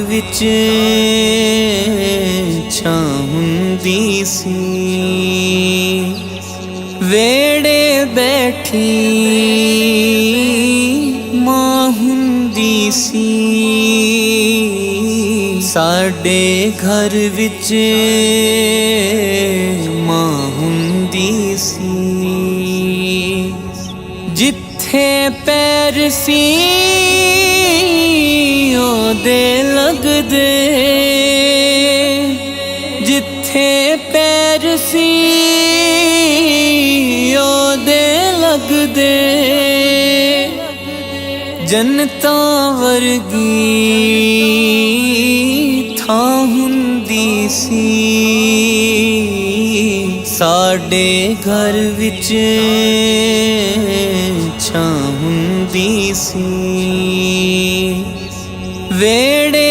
विच छां हुंदी सी, वेड़े बैठी मां हुंदी सी। साडे घर विच मां हुंदी सी, जिथे पैर सी ओदे लगदे, जिथे पैर सी ओदे लगदे। जन्नतां वर्गी थां हुंदी सी, साडे घर विच छां हुंदी सी। वेड़े